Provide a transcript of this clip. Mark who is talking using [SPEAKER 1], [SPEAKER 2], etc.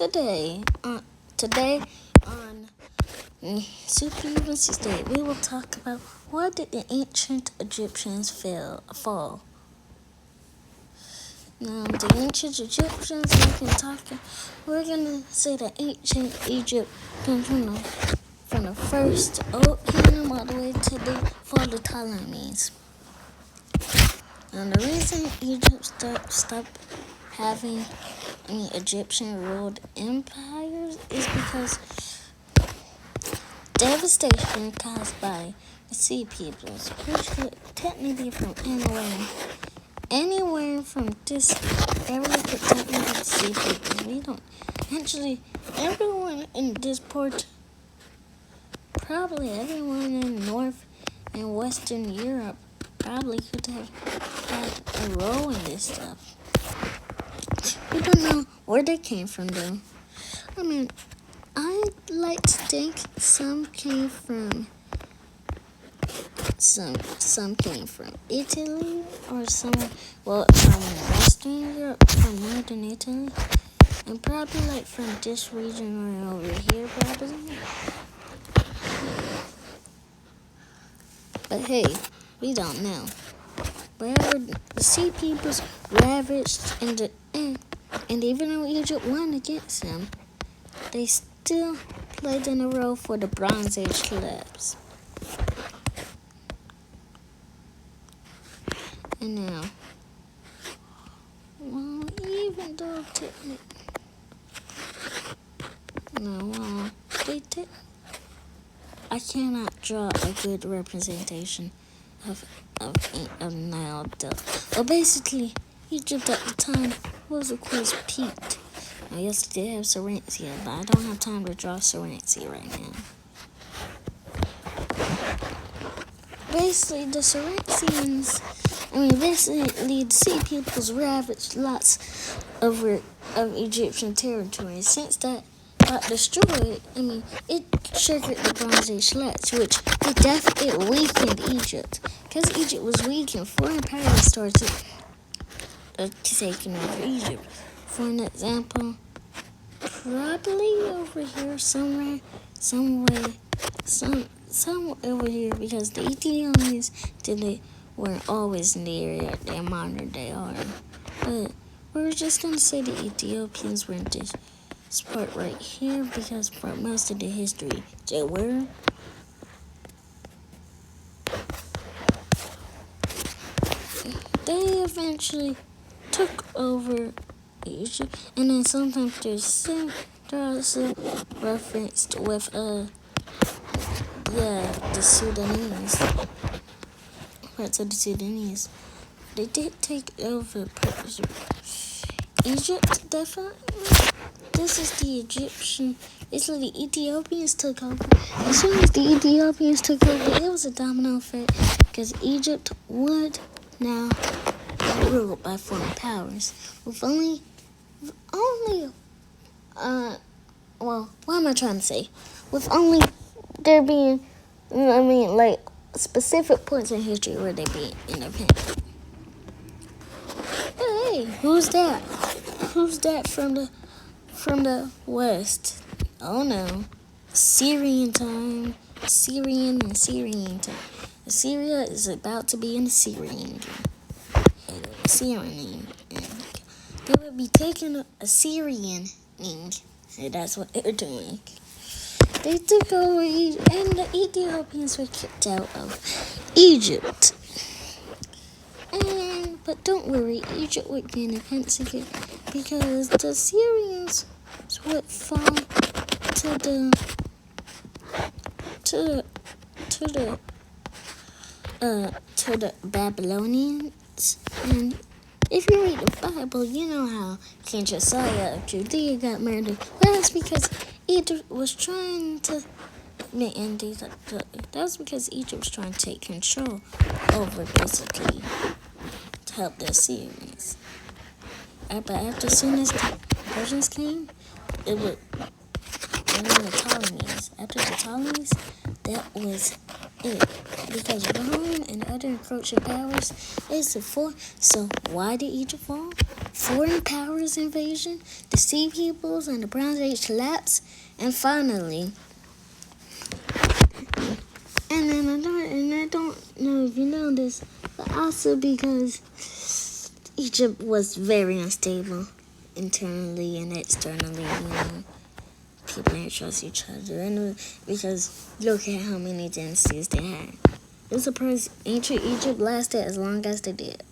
[SPEAKER 1] Today on Super UNC State, we will talk about why did the ancient Egyptians fall. Now, the ancient Egyptians, we're gonna say that ancient Egypt comes from the first Old Kingdom all the way to the fall of the Ptolemies. And the reason Egypt stopped having Egyptian ruled empires is because devastation caused by the sea peoples, which could technically be from anywhere from this area could technically be sea peoples. We don't actually everyone in this port, probably everyone in North and Western Europe probably could have had a role in this stuff. We don't know where they came from, though. I like to think some came from Italy or from Western Europe, from Northern Italy, and probably from this region or over here, probably. But hey, we don't know. Wherever the sea peoples ravaged and even though Egypt won against them, they still played in a role for the Bronze Age collapse. And now, even though I cannot draw a good representation of Nile Delta. Well, basically, Egypt at the time was, of course, peaked. Now, yes, they did have Serenity, but I don't have time to draw Serenity right now. Basically, the Serentians, the sea peoples ravaged lots of Egyptian territory. Since that got destroyed, it triggered the Bronze Age collapse, which it weakened Egypt. Because Egypt was weakened, foreign powers started taking over Egypt. For an example, probably over here somewhere over here, because the Ethiopians weren't always in the area they modern day are. But we're just gonna say the Ethiopians were in this part right here because for most of the history they were. They eventually took over Egypt, and then sometimes they're also referenced with the Sudanese. Parts of the Sudanese. They did take over Egypt, definitely. This is the Egyptian. Basically, the Ethiopians took over. As soon as the Ethiopians took over, it was a domino effect because Egypt would now be ruled by foreign powers. With what am I trying to say? With only there being, specific points in history where they be independent. Hey, who's that? Who's that from the west? Oh no, Syrian time. Syrian time. Assyria is about to be in Assyrian. They would be taking Assyrian. So that's what they're doing. They took over Egypt, and the Ethiopians were kicked out of Egypt. But don't worry, Egypt would be independent again because the Syrians would fall to the Babylonians. And if you read the Bible, you know how King Josiah of Judea got murdered. Well, that's because Egypt was trying to take control over, basically, to help the Assyrians. But as soon as the Persians came, the Ptolemies. After the Ptolemies, that was it. because Rome and other encroaching powers is the four. So why did Egypt fall? Foreign powers invasion, the Sea Peoples, and the Bronze Age collapse, and finally. And then I don't know if you know this, but also because Egypt was very unstable internally and externally, people didn't trust each other, and because look at how many dynasties they had. I'm surprised ancient Egypt lasted as long as they did.